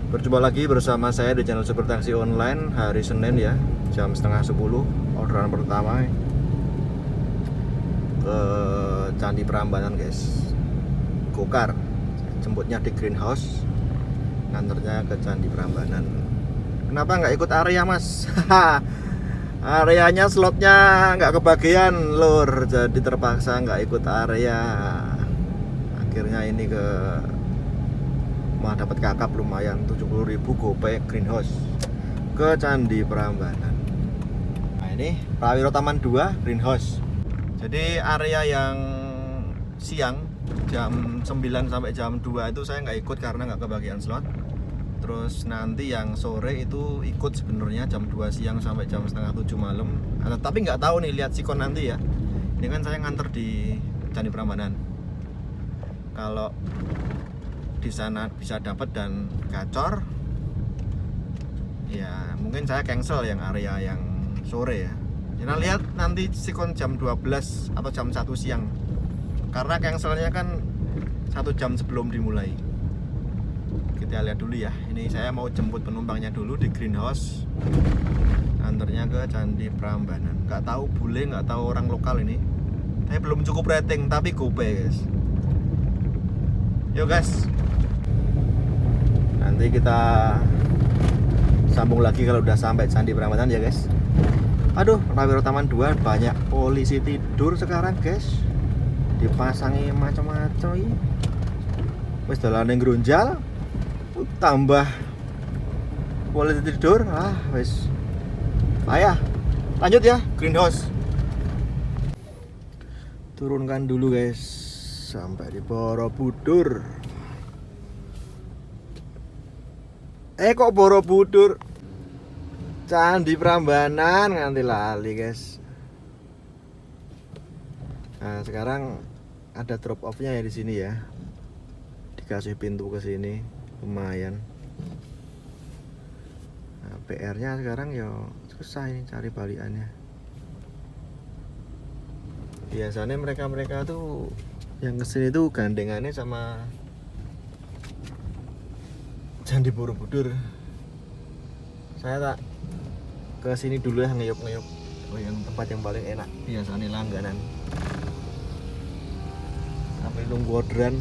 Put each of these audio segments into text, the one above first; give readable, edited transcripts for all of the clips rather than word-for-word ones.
Berjumpa lagi bersama saya di channel Super Taksi Online hari Senin ya, jam setengah 10. Orderan pertama ke Candi Prambanan guys. Gokar, jemputnya di Greenhouse, nganternya ke Candi Prambanan. Kenapa nggak ikut area mas? Areanya slotnya nggak kebagian lur, jadi terpaksa nggak ikut area. Akhirnya ini ke mah dapat kakap lumayan 70.000 gopay Greenhouse ke Candi Prambanan. Nah ini Prawiro Taman 2 Greenhouse. Jadi area yang siang jam 9 sampai jam 2 itu saya nggak ikut karena nggak kebagian slot. Terus nanti yang sore itu ikut sebenarnya jam 2 siang sampai jam setengah 7 malam. Tapi nggak tahu nih, lihat sikon nanti ya. Ini kan saya nganter di Candi Prambanan. Kalau di sana bisa dapat dan gacor ya, mungkin saya cancel yang area yang sore ya. Kita lihat nanti sikon jam 12 atau jam 1 siang, karena cancelnya kan 1 jam sebelum dimulai. Kita lihat dulu ya. Ini saya mau jemput penumpangnya dulu di Greenhouse, antarnya ke Candi Prambanan. Nggak tahu bule, nggak tahu orang lokal ini. Saya belum cukup rating tapi gopay guys. Yuk guys, nanti kita sambung lagi kalau udah sampai Candi Prambanan ya guys. Aduh, Prawiro Taman 2 banyak polisi tidur sekarang guys. Dipasangi macam-macam ini. Wes dalane ngrunjal tambah polisi tidur. Wes payah. Lanjut ya, Greenhouse. Turunkan dulu guys sampai di Borobudur. Kok Borobudur? Candi Prambanan nganti lali guys. Nah sekarang ada drop off-nya ya di sini ya. Dikasih pintu ke sini, lumayan. Nah, PR-nya sekarang ya susah ini cari balikannya. Biasanya mereka tuh yang kesini tuh gandengannya sama Candi Borobudur. Saya tak ke sini dulu ya, ngeyup-ngeyup. Yang tempat yang paling enak biasanya langganan. Sampai nunggu orderan.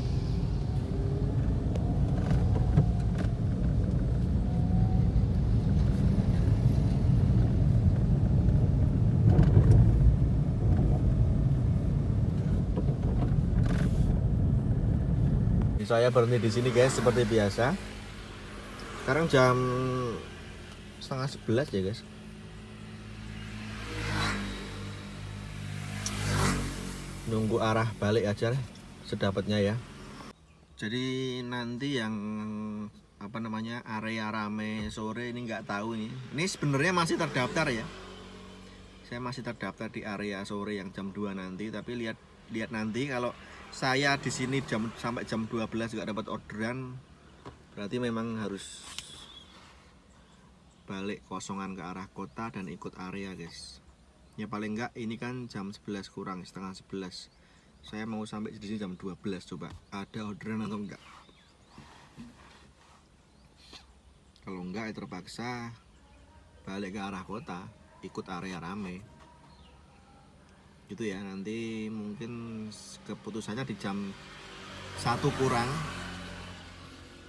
Saya berhenti di sini guys seperti biasa. Sekarang jam setengah 11 ya guys. Nunggu arah balik aja sedapatnya ya. Jadi nanti yang area rame sore ini nggak tahu nih. Ini sebenarnya masih terdaftar ya. Saya masih terdaftar di area sore yang jam 2 nanti, tapi lihat nanti kalau saya di sini sampai jam 12 nggak dapat orderan, berarti memang harus balik kosongan ke arah kota dan ikut area guys. Ya paling enggak ini kan jam 11 kurang setengah 11. Saya mau sampai di sini jam 12, coba ada orderan atau enggak. Kalau enggak ya terpaksa balik ke arah kota, ikut area rame. Gitu ya, nanti mungkin keputusannya di jam 1 kurang.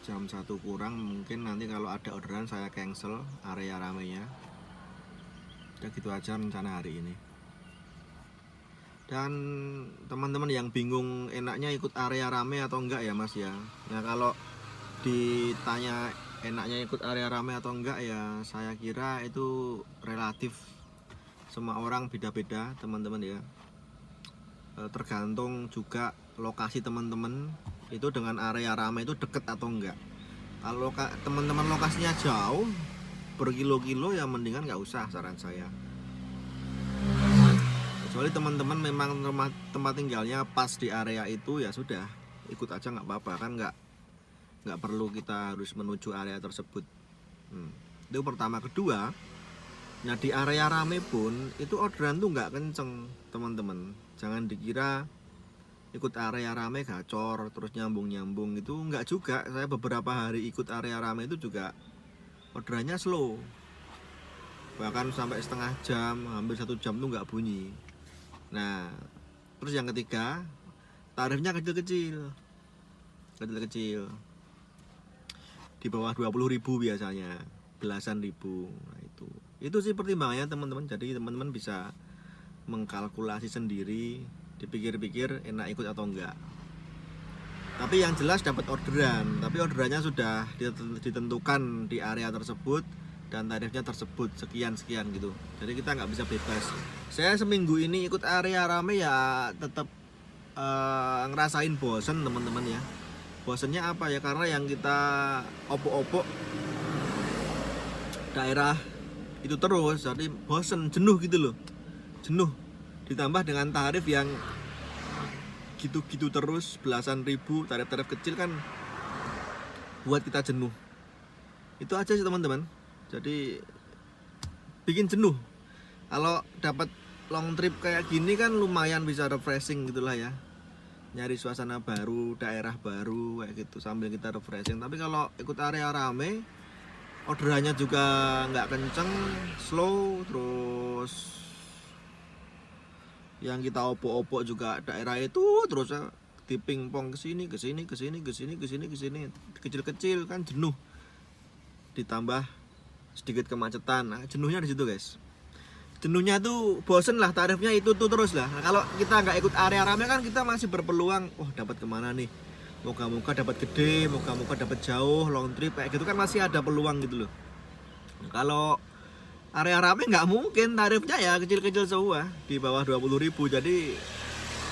Jam 1 kurang mungkin nanti kalau ada orderan saya cancel area ramenya. Ya gitu aja rencana hari ini. Dan teman-teman yang bingung enaknya ikut area rame atau enggak ya mas ya. Nah kalau ditanya enaknya ikut area rame atau enggak ya, saya kira itu relatif. Semua orang beda-beda teman-teman ya. Tergantung juga lokasi teman-teman itu dengan area ramai itu deket atau enggak. Kalau teman-teman lokasinya jauh berkilo-kilo ya mendingan nggak usah, saran saya. Kecuali teman-teman memang tempat tinggalnya pas di area itu ya sudah, ikut aja nggak apa-apa kan, nggak perlu kita harus menuju area tersebut. Itu pertama. Kedua, nah di area rame pun itu orderan tuh nggak kenceng teman-teman. Jangan dikira ikut area rame gacor terus nyambung itu enggak juga. Saya beberapa hari ikut area rame itu juga orderannya slow, bahkan sampai setengah jam, hampir 1 jam tuh nggak bunyi. Nah terus yang ketiga, tarifnya kecil-kecil, di bawah 20.000 biasanya, belasan ribu. Nah itu sih pertimbangannya teman-teman. Jadi teman-teman bisa mengkalkulasi sendiri, dipikir-pikir enak ikut atau enggak. Tapi yang jelas dapat orderan, tapi orderannya sudah ditentukan di area tersebut dan tarifnya tersebut sekian gitu. Jadi kita nggak bisa bebas. Saya seminggu ini ikut area rame ya tetap ngerasain bosen teman-teman ya. Bosennya apa ya, karena yang kita opok-opok daerah itu terus, jadi bosen, jenuh gitu loh, jenuh. Ditambah dengan tarif yang gitu-gitu terus, belasan ribu, tarif-tarif kecil kan buat kita jenuh. Itu aja sih teman-teman. Jadi bikin jenuh. Kalau dapat long trip kayak gini kan lumayan bisa refreshing gitulah ya, nyari suasana baru, daerah baru kayak gitu sambil kita refreshing. Tapi kalau ikut area rame, orderannya juga nggak kenceng, slow, terus yang kita opok-opok juga daerah itu terus di pingpong kesini, kecil-kecil kan jenuh. Ditambah sedikit kemacetan, nah, jenuhnya di situ guys. Jenuhnya tuh bosen lah, tarifnya itu tuh terus lah. Nah, kalau kita nggak ikut area rame kan kita masih berpeluang, dapat kemana nih? Moga-moga dapat gede, moga-moga dapat jauh, long trip kayak gitu kan masih ada peluang gitu loh. Nah, kalau area rame nggak mungkin, tarifnya ya kecil-kecil semua, di bawah 20.000. Jadi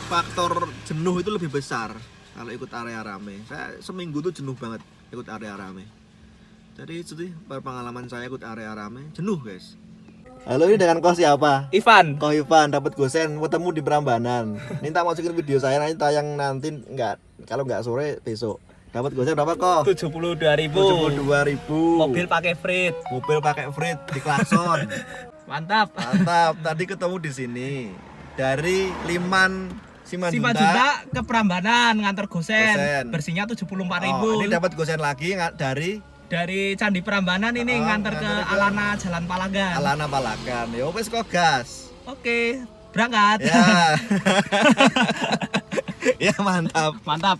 faktor jenuh itu lebih besar kalau ikut area rame. Saya seminggu tuh jenuh banget ikut area rame. Jadi itu sih pengalaman saya ikut area rame, jenuh guys. Halo, ini dengan kos siapa? Ivan. Ko Ivan dapat gosen ketemu di Prambanan. Minta masukin video saya nanti tayang nanti kalau nggak sore besok. Dapat gosen berapa kok? 72.000. 72.000. Mobil pakai frit. Mobil pakai frit di klakson. Mantap. Tadi ketemu di sini. Dari Liman Simanjuntak ke Prambanan ngantar gosen. Bersihnya 74.000. Ini dapat gosen lagi dari Candi Prambanan ini ngantar ke Alana Jalan Palagan. Alana Palagan. Ya wes kok gas. Oke, berangkat. Ya. Ya mantap.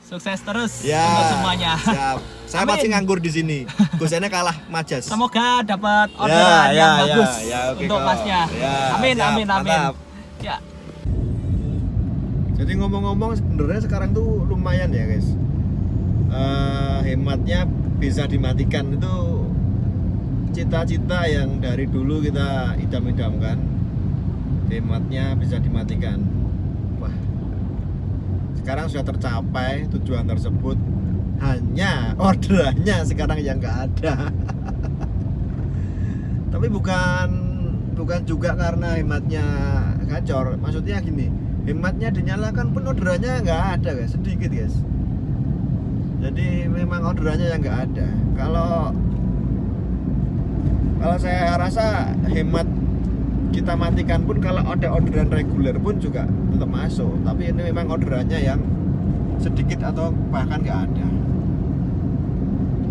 Sukses terus ya, untuk semuanya. Siap. Saya masih nganggur di sini. Gosennya kalah Majas. Semoga dapat orderan yang bagus okay, untuk masnya. Ya, amin. Mantap. Ya. Jadi ngomong-ngomong sebenarnya sekarang tuh lumayan ya guys. Hematnya bisa dimatikan, itu cita-cita yang dari dulu kita idam-idamkan. Hematnya bisa dimatikan. Wah, sekarang sudah tercapai tujuan tersebut. Hanya orderannya sekarang yang nggak ada. Tapi bukan juga karena hematnya gacor. Maksudnya gini, hematnya dinyalakan pun orderannya nggak ada guys, sedikit guys. Jadi memang orderannya yang nggak ada. Kalau saya rasa hemat kita matikan pun kalau ada orderan reguler pun juga tetap masuk. Tapi ini memang orderannya yang sedikit atau bahkan nggak ada.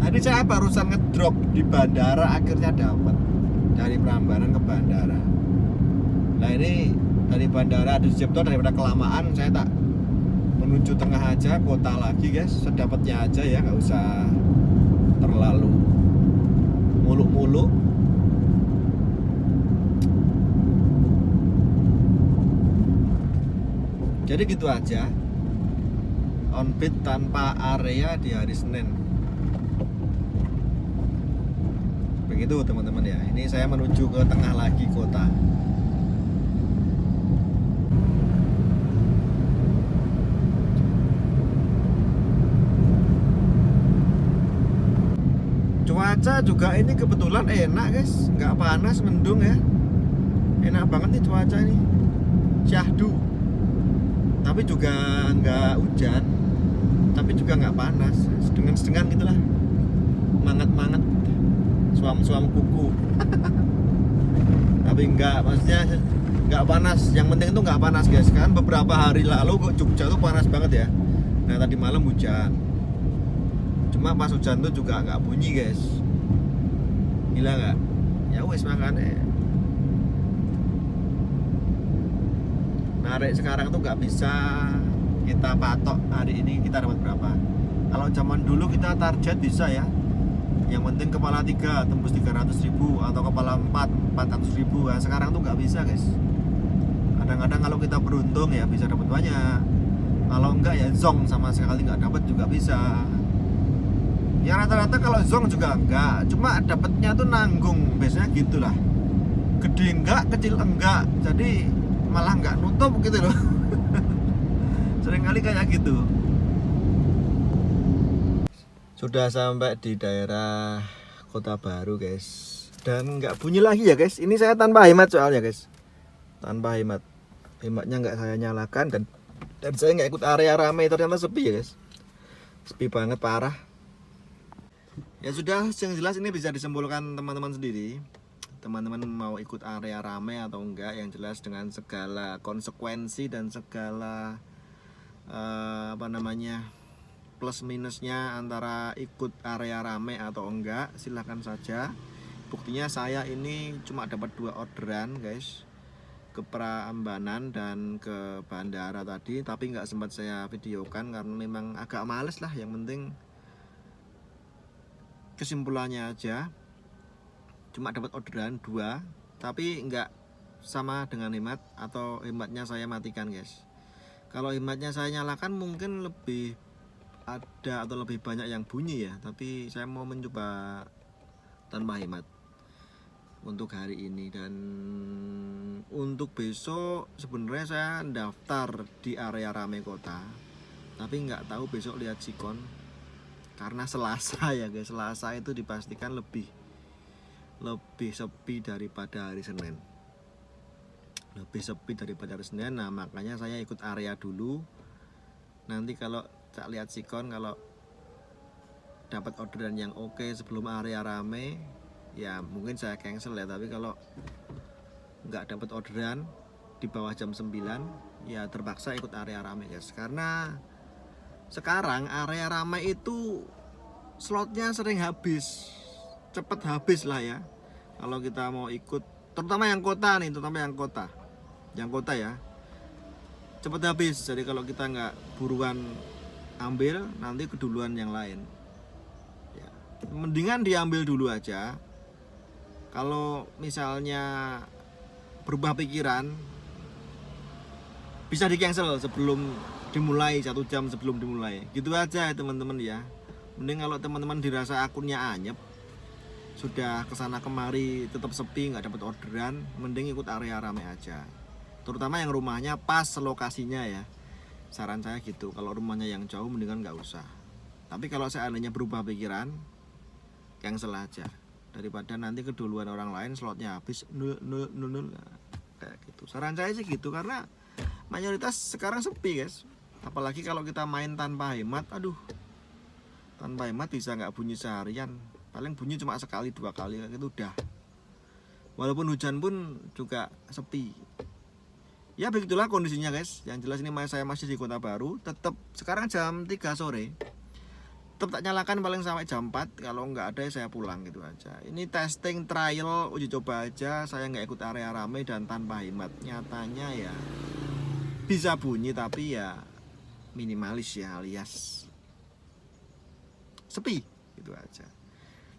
Tadi saya barusan ngedrop di bandara, akhirnya dapat dari Prambanan ke bandara. Nah ini dari bandara Adi Sucipto, daripada kelamaan saya tak menuju tengah aja, kota lagi guys, sedapatnya aja ya, nggak usah terlalu muluk-muluk. Jadi gitu aja, on beat tanpa area di hari Senin. Begitu teman-teman ya, ini saya menuju ke tengah lagi kota. Cuaca juga ini kebetulan enak guys, nggak panas, mendung ya, enak banget nih cuaca ini, syahdu. Tapi juga nggak hujan, tapi juga nggak panas, sedengan gitulah, manget suam kuku. Tapi enggak, maksudnya nggak panas, yang penting itu nggak panas guys. Kan beberapa hari lalu kok Jogja tuh panas banget ya. Nah tadi malam hujan, cuma pas hujan tuh juga nggak bunyi guys. Gila nggak? Ya wes makanya narik sekarang tuh nggak bisa kita patok hari ini kita dapat berapa. Kalau zaman dulu kita target bisa ya, yang penting kepala 3 tembus 300.000 atau kepala 4 400.000. Nah, sekarang tuh nggak bisa guys. Kadang-kadang kalau kita beruntung ya bisa dapat banyak, kalau enggak ya zong sama sekali nggak dapat juga bisa. Ya rata-rata kalau zong juga enggak, cuma dapatnya tuh nanggung, biasanya gitulah. Gede enggak, kecil enggak, jadi malah nggak nutup gitu loh. Sering kali kayak gitu. Sudah sampai di daerah Kota Baru guys, dan nggak bunyi lagi ya guys. Ini saya tanpa hemat soalnya guys, tanpa hemat. Hematnya nggak saya nyalakan, dan saya nggak ikut area ramai. Ternyata sepi ya guys, sepi banget parah. Ya sudah, yang jelas ini bisa disimpulkan teman-teman sendiri. Teman-teman mau ikut area ramai atau enggak, yang jelas dengan segala konsekuensi dan segala plus minusnya antara ikut area ramai atau enggak, silahkan saja. Buktinya saya ini cuma dapat 2 orderan guys, ke Prambanan dan ke bandara tadi, tapi nggak sempat saya videokan karena memang agak males lah. Yang penting kesimpulannya aja, cuma dapat orderan 2, tapi nggak sama dengan hemat, atau hematnya saya matikan guys. Kalau hematnya saya nyalakan mungkin lebih ada atau lebih banyak yang bunyi ya, tapi saya mau mencoba tanpa hemat untuk hari ini. Dan untuk besok sebenarnya saya daftar di area ramai kota, tapi nggak tahu besok lihat sikon. Karena Selasa ya guys, Selasa itu dipastikan lebih sepi daripada hari Senin. Lebih sepi daripada hari Senin. Nah makanya saya ikut area dulu. Nanti kalau tak lihat sikon, kalau dapat orderan yang oke sebelum area rame, ya mungkin saya cancel ya. Tapi kalau nggak dapat orderan di bawah jam 9, ya terpaksa ikut area rame guys. Karena sekarang area ramai itu slotnya sering habis, cepet habis lah ya. Kalau kita mau ikut, terutama yang kota nih, yang kota ya, cepet habis. Jadi kalau kita nggak buruan ambil, nanti keduluan yang lain ya. Mendingan diambil dulu aja. Kalau misalnya berubah pikiran, bisa di cancel sebelum dimulai, 1 jam sebelum dimulai. Gitu aja ya teman-teman ya. Mending kalau teman-teman dirasa akunnya anyep, sudah kesana kemari tetap sepi, nggak dapat orderan, mending ikut area ramai aja. Terutama yang rumahnya pas lokasinya ya. Saran saya gitu. Kalau rumahnya yang jauh mendingan nggak usah. Tapi kalau seandainya berubah pikiran, cancel aja. Daripada nanti keduluan orang lain slotnya habis 0 kayak gitu. Saran saya sih gitu, karena mayoritas sekarang sepi guys. Apalagi kalau kita main tanpa hemat, aduh, tanpa hemat bisa nggak bunyi seharian, paling bunyi cuma sekali 2 kali gitu udah. Walaupun hujan pun juga sepi. Ya begitulah kondisinya guys. Yang jelas ini saya masih di Kota Baru. Tetap sekarang jam 3 sore, tetap tak nyalakan paling sampai jam 4. Kalau nggak ada saya pulang gitu aja. Ini testing trial, uji coba aja. Saya nggak ikut area ramai dan tanpa hemat. Nyatanya ya bisa bunyi, tapi ya minimalis ya, alias sepi gitu aja.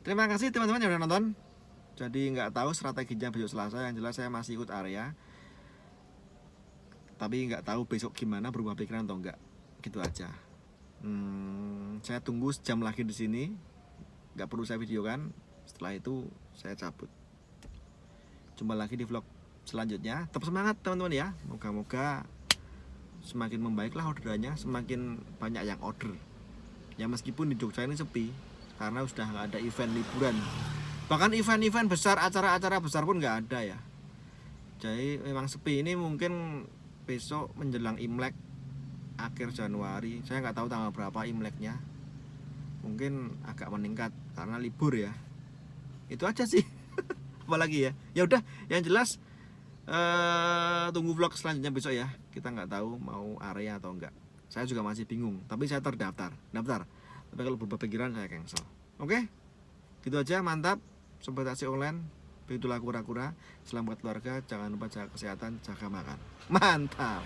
Terima kasih teman-teman yang udah nonton. Jadi nggak tahu strateginya besok Selasa. Yang jelas saya masih ikut area, tapi nggak tahu besok gimana, berubah pikiran atau enggak, gitu aja. Saya tunggu sejam lagi di sini, nggak perlu saya videokan. Setelah itu saya cabut. Jumpa lagi di vlog selanjutnya. Tetap semangat teman-teman ya. Moga-moga semakin membaiklah orderannya, semakin banyak yang order. Ya meskipun di Jogja ini sepi karena sudah nggak ada event liburan, bahkan event-event besar, acara-acara besar pun nggak ada ya. Jadi memang sepi. Ini mungkin besok menjelang Imlek akhir Januari, saya nggak tahu tanggal berapa Imleknya, mungkin agak meningkat karena libur ya. Itu aja sih. Apalagi ya, ya udah, yang jelas Tunggu vlog selanjutnya besok ya. Kita nggak tahu mau area atau enggak. Saya juga masih bingung, tapi saya terdaftar. Tapi kalau berubah pikiran saya cancel. Oke? Gitu aja, mantap. Sobat taksi online, begitulah kura-kura. Selamat keluarga, jangan lupa jaga kesehatan, jaga makan. Mantap.